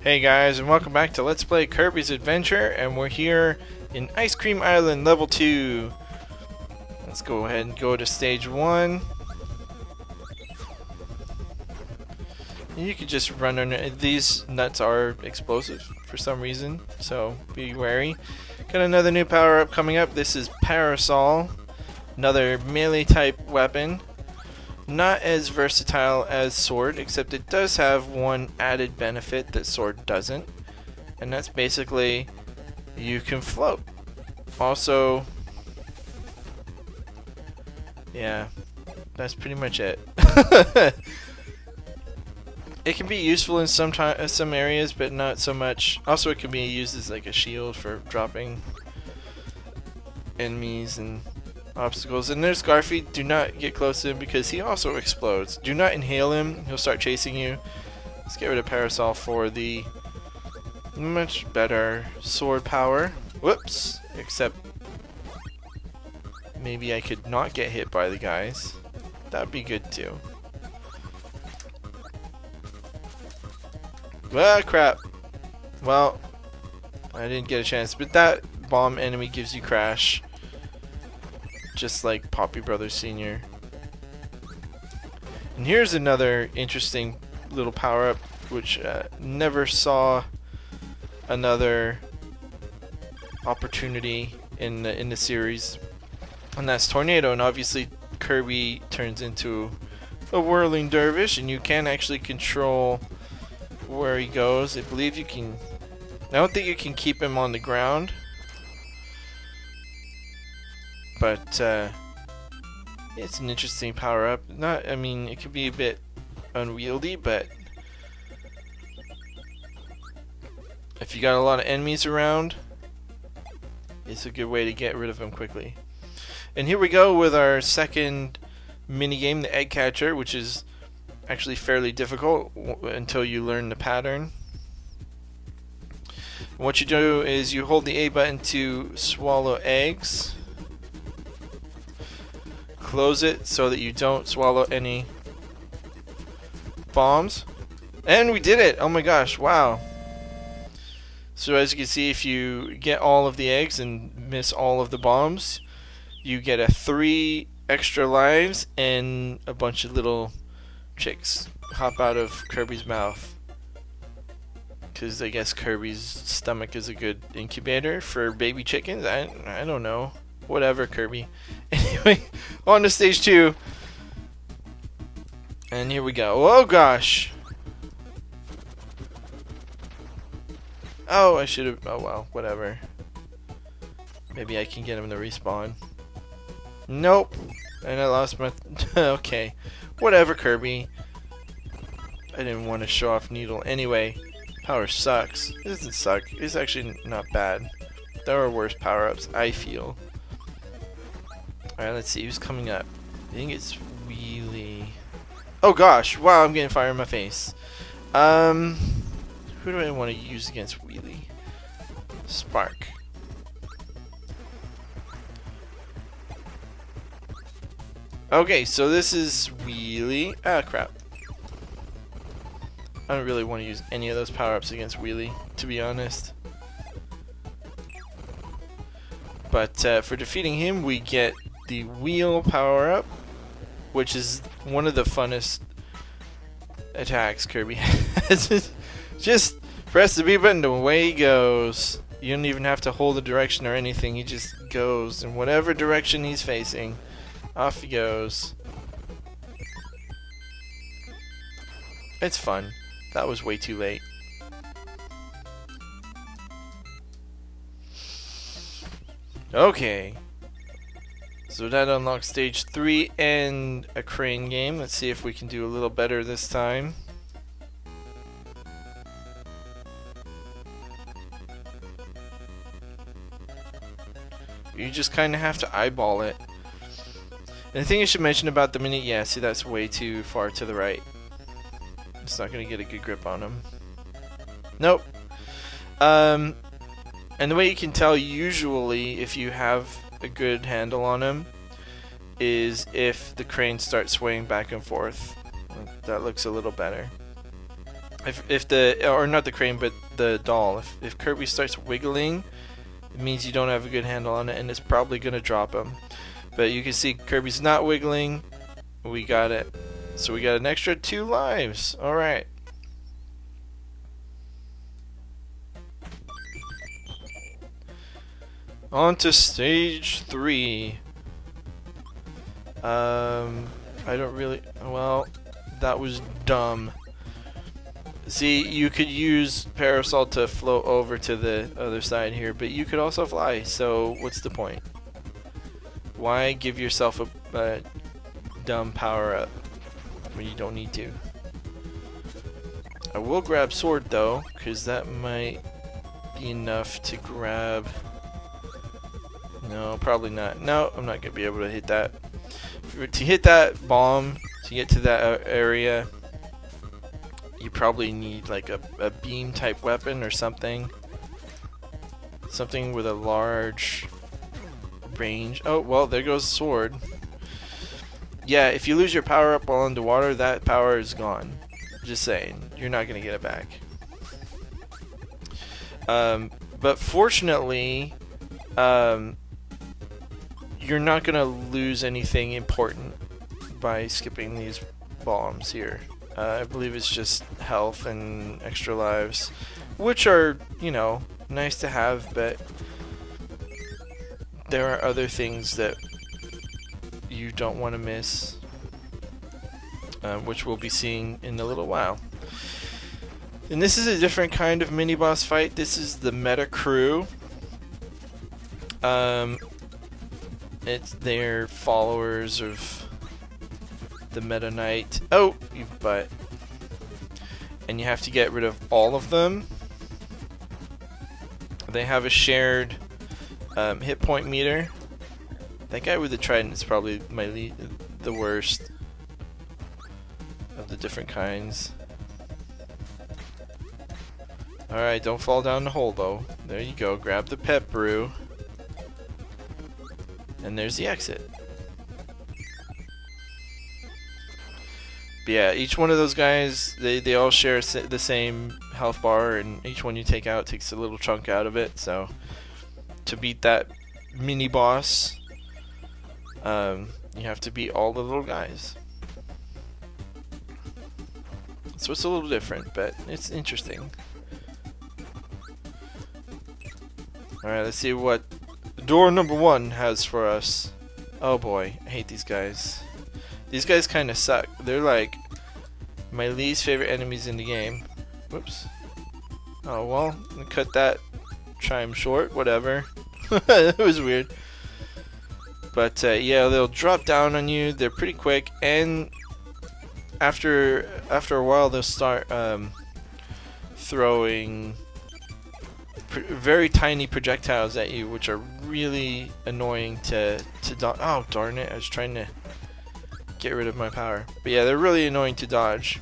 Hey guys, and welcome back to Let's Play Kirby's Adventure, and we're here in Ice Cream Island Level 2. Let's go ahead and go to Stage 1. And you can just run under. These nuts are explosive for some reason, so be wary. Got another new power-up coming up. This is Parasol, another melee type weapon. Not as versatile as Sword, except it does have one added benefit that Sword doesn't, and that's basically you can float. Also, yeah, that's pretty much it. It can be useful in some areas, but not so much. Also, it can be used as like a shield for dropping enemies and obstacles. And there's Garfield. Do not get close to him because he also explodes. Do not inhale him. He'll start chasing you. Let's get rid of Parasol for the much better sword power. Whoops. Except maybe I could not get hit by the guys. That'd be good too. Ah, crap. Well, I didn't get a chance. But that bomb enemy gives you crash. Just like Poppy Brothers Sr. And here's another interesting little power-up, which never saw another opportunity in the series, and that's Tornado. And obviously, Kirby turns into a whirling dervish, and you can actually control where he goes. I believe you can. I don't think you can keep him on the ground. But it's an interesting power-up. I mean, it could be a bit unwieldy, but if you got a lot of enemies around, it's a good way to get rid of them quickly. And here we go with our second minigame, the Egg Catcher, which is actually fairly difficult until you learn the pattern. And what you do is you hold the A button to swallow eggs. Close it so that you don't swallow any bombs. And we did it! Oh my gosh, wow. So as you can see, if you get all of the eggs and miss all of the bombs, you get 3 extra lives and a bunch of little chicks hop out of Kirby's mouth. Because I guess Kirby's stomach is a good incubator for baby chickens. I don't know. Whatever, Kirby. Anyway, on to stage 2. And here we go. Oh gosh. Oh, I should have. Oh well, whatever. Maybe I can get him to respawn. Nope. And I lost my. Okay. Whatever, Kirby. I didn't want to show off Needle. Anyway, power sucks. It doesn't suck. It's actually not bad. There are worse power-ups, I feel. Alright, let's see who's coming up. I think it's Wheelie. Oh gosh, wow, I'm getting fire in my face. Who do I want to use against Wheelie? Spark. Okay, so this is Wheelie. Ah, crap. I don't really want to use any of those power-ups against Wheelie, to be honest. But for defeating him, we get the wheel power-up, which is one of the funnest attacks Kirby has. Just press the B button and away he goes. You don't even have to hold the direction or anything. He just goes in whatever direction he's facing. Off he goes. It's fun. That was way too late. Okay. So that unlocks stage 3 and a crane game. Let's see if we can do a little better this time. You just kind of have to eyeball it. And the thing I should mention about the mini, yeah, see that's way too far to the right. It's not going to get a good grip on him. Nope. And the way you can tell usually if you have a good handle on him is if the crane starts swaying back and forth. That looks a little better. If the, or not the crane, but the doll, if Kirby starts wiggling, it means you don't have a good handle on it, and it's probably gonna drop him. But you can see Kirby's not wiggling. We got it. So we got an extra 2 lives. All right. On to stage 3. I don't really. Well, that was dumb. See, you could use Parasol to float over to the other side here, but you could also fly. So what's the point? Why give yourself a dumb power up when you don't need to? I will grab sword though, because that might be enough to grab. No, probably not. No, I'm not gonna be able to hit that. To hit that bomb, to get to that area, you probably need like a beam type weapon or something. Something with a large range. Oh, well, there goes the sword. Yeah, if you lose your power up while underwater, that power is gone. Just saying, you're not gonna get it back. But fortunately, you're not gonna lose anything important by skipping these bombs here. I believe it's just health and extra lives, which are, you know, nice to have, but there are other things that you don't want to miss, which we'll be seeing in a little while. And this is a different kind of mini boss fight. This is the Meta Crew. They're followers of the Meta Knight. Oh, you butt. And you have to get rid of all of them. They have a shared hit point meter. That guy with the trident is probably the worst of the different kinds. Alright, don't fall down the hole though. There you go, grab the pep brew. And there's the exit. But yeah, each one of those guys, they all share the same health bar, and each one you take out takes a little chunk out of it. So to beat that mini boss, you have to beat all the little guys. So it's a little different, but it's interesting. Alright, let's see what door number 1 has for us. Oh boy, I hate these guys. These guys kind of suck. They're like my least favorite enemies in the game. Whoops. Oh well, cut that chime short, whatever. It was weird. But yeah, they'll drop down on you. They're pretty quick, and after a while they'll start throwing very tiny projectiles at you, which are really annoying to dodge. Oh darn it, I was trying to get rid of my power. But yeah, they're really annoying to dodge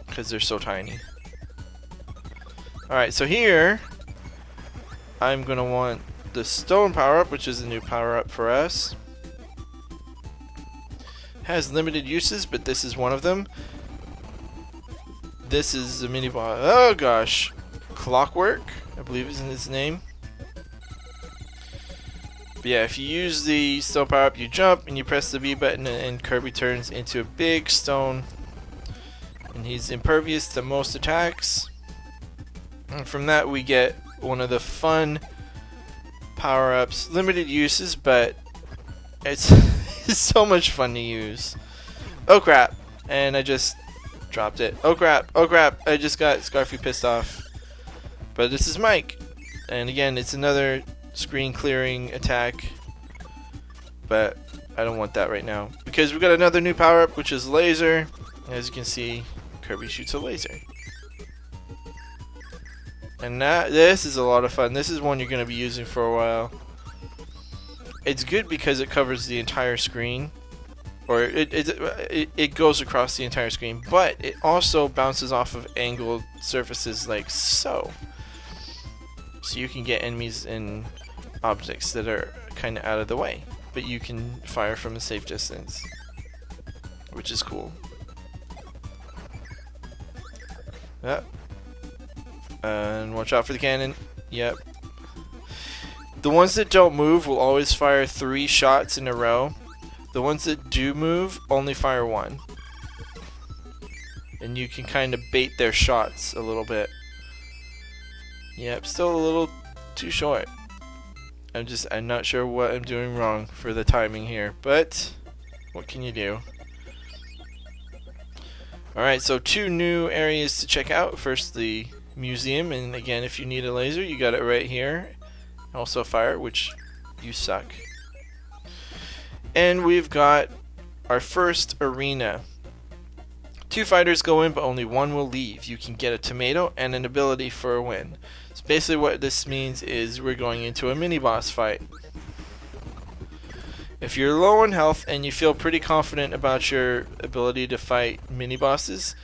because they're so tiny. Alright, so here I'm gonna want the stone power up, which is a new power up for us. Has limited uses, but this is one of them. This is a mini boss. Oh gosh, Clockwork, I believe is in his name. But yeah, if you use the stone power up, you jump and you press the B button, and Kirby turns into a big stone. And he's impervious to most attacks. And from that we get one of the fun power-ups. Limited uses, but it's, it's so much fun to use. Oh crap, and I just dropped it. Oh crap, I just got Scarfy pissed off. But this is Mike, and again it's another screen clearing attack, but I don't want that right now because we got another new power-up, which is laser. As you can see, Kirby shoots a laser. And this is a lot of fun. This is one you're going to be using for a while. It's good because it covers the entire screen, or it goes across the entire screen, but it also bounces off of angled surfaces like so. So you can get enemies and objects that are kind of out of the way, but you can fire from a safe distance, which is cool. Yep. And watch out for the cannon. Yep. The ones that don't move will always fire 3 shots in a row. The ones that do move only fire 1. And you can kind of bait their shots a little bit. Yep, still a little too short. I'm not sure what I'm doing wrong for the timing here, but what can you do? Alright, so 2 new areas to check out. First, the museum, and again, if you need a laser, you got it right here. Also fire, which you suck. And we've got our first arena. 2 fighters go in, but only 1 will leave. You can get a tomato and an ability for a win. So basically what this means is we're going into a mini-boss fight. If you're low on health and you feel pretty confident about your ability to fight mini-bosses,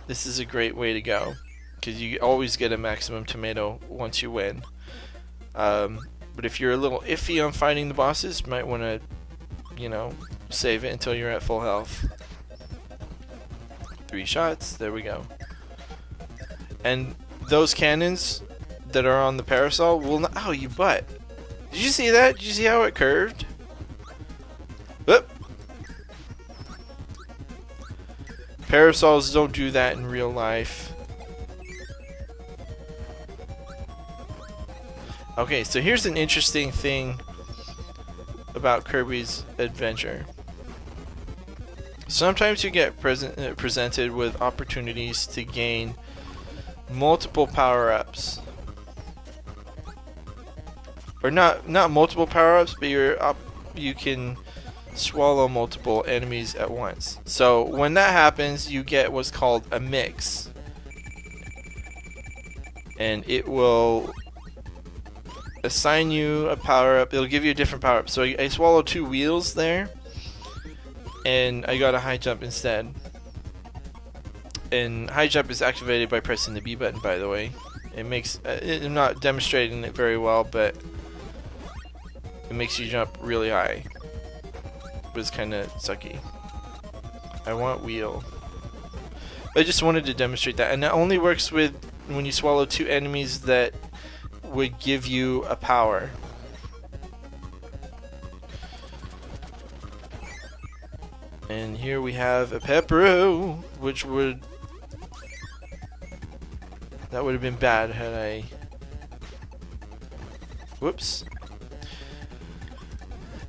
this is a great way to go. Because you always get a maximum tomato once you win. But if you're a little iffy on fighting the bosses, you might want to, you know, save it until you're at full health. 3 shots, there we go. And those cannons that are on the parasol will not— ow, you butt. Did you see that? Did you see how it curved? Whoop. Parasols don't do that in real life. Okay, so here's an interesting thing about Kirby's Adventure. Sometimes you get presented with opportunities to gain multiple power-ups. Or not multiple power-ups, but you can swallow multiple enemies at once. So when that happens, you get what's called a mix. And it will assign you a power-up. It'll give you a different power-up. So I swallowed 2 wheels there, and I got a high jump instead. And high jump is activated by pressing the B button, by the way. It makes I'm not demonstrating it very well, but it makes you jump really high. But it's kind of sucky. I want wheel. I just wanted to demonstrate that, and that only works with when you swallow 2 enemies that would give you a power. And here we have a Pepero, which would— that would have been bad had I— whoops.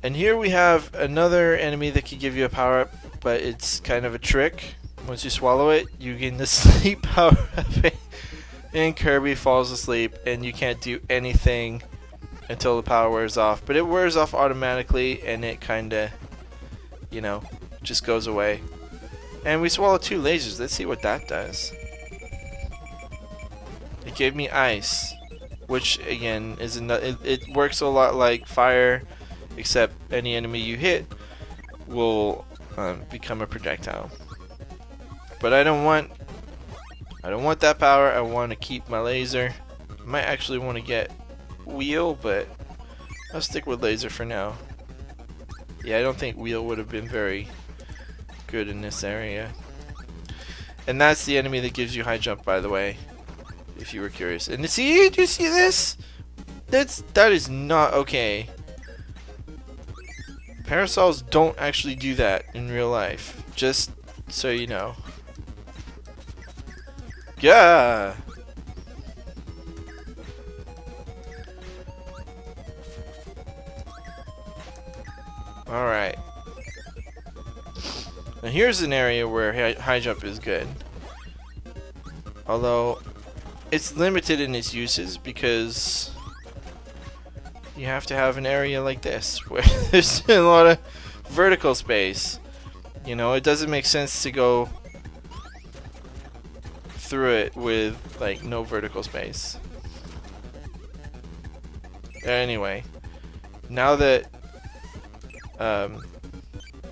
And here we have another enemy that could give you a power up, but it's kind of a trick. Once you swallow it, you gain the sleep power up, and Kirby falls asleep, and you can't do anything until the power wears off. But it wears off automatically, and it kinda, you know, just goes away. And we swallow 2 lasers. Let's see what that does. It gave me ice, which again is it works a lot like fire, except any enemy you hit will become a projectile. But I don't want that power. I want to keep my laser. I might actually want to get wheel, but I'll stick with laser for now. Yeah, I don't think wheel would have been very good in this area. And that's the enemy that gives you high jump, by the way, if you were curious. And see, do you see this? That is not okay. Parasols don't actually do that in real life, just so you know. Yeah. Alright. Now here's an area where high jump is good. Although it's limited in its uses because you have to have an area like this where there's a lot of vertical space. You know, it doesn't make sense to go through it with like no vertical space. Anyway, now that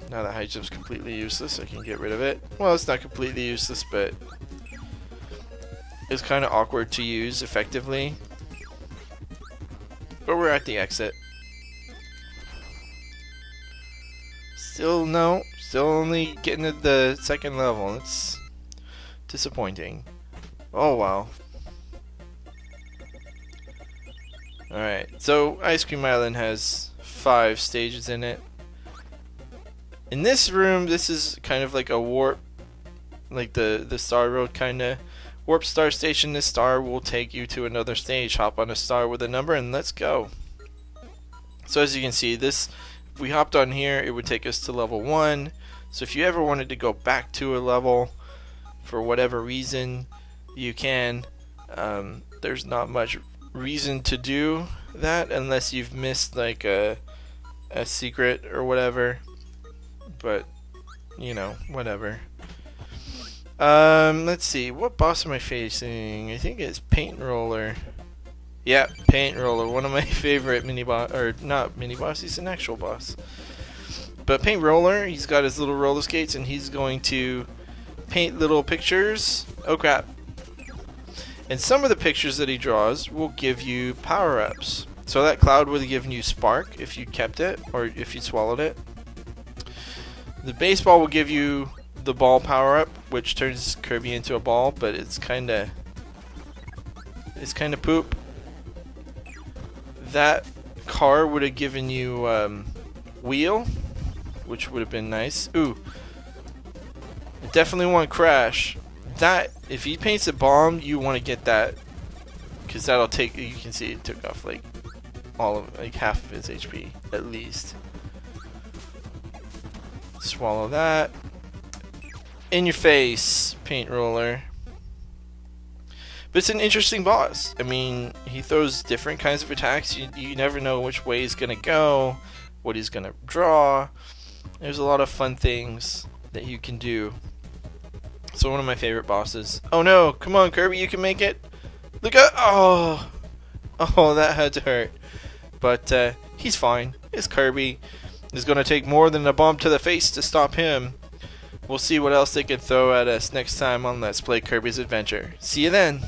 high jump's completely useless, I can get rid of it. Well, it's not completely useless, but it's kind of awkward to use effectively. But we're at the exit. Still only getting to the 2nd level. It's disappointing. Oh wow. Alright, so Ice Cream Island has 5 stages in it. In this room, this is kind of like a warp, like the Star Road kinda. Warp Star Station, this star will take you to another stage. Hop on a star with a number and let's go. So as you can see, this, if we hopped on here, it would take us to level 1. So if you ever wanted to go back to a level for whatever reason, you can. There's not much reason to do that unless you've missed like a secret or whatever. But you know, whatever. Let's see, what boss am I facing? I think it's Paint Roller. Yeah, Paint Roller, one of my favorite mini boss, or not mini boss, he's an actual boss. But Paint Roller, he's got his little roller skates and he's going to paint little pictures. Oh crap. And some of the pictures that he draws will give you power-ups. So that cloud would have given you Spark if you kept it, or if you swallowed it. The baseball will give you the ball power-up, which turns Kirby into a ball, but it's kinda poop. That car would have given you wheel, which would have been nice. Ooh, I definitely want Crash. That, if he paints a bomb, you want to get that, because that'll take. You can see it took off like half of his HP at least. Swallow that. In your face, Paint Roller. But it's an interesting boss. I mean, he throws different kinds of attacks. You never know which way he's gonna go, what he's gonna draw. There's a lot of fun things that you can do. So one of my favorite bosses. Oh no, come on Kirby, you can make it. Look at, oh, that had to hurt. But he's fine. It's Kirby. It's gonna take more than a bomb to the face to stop him. We'll see what else they can throw at us next time on Let's Play Kirby's Adventure. See you then.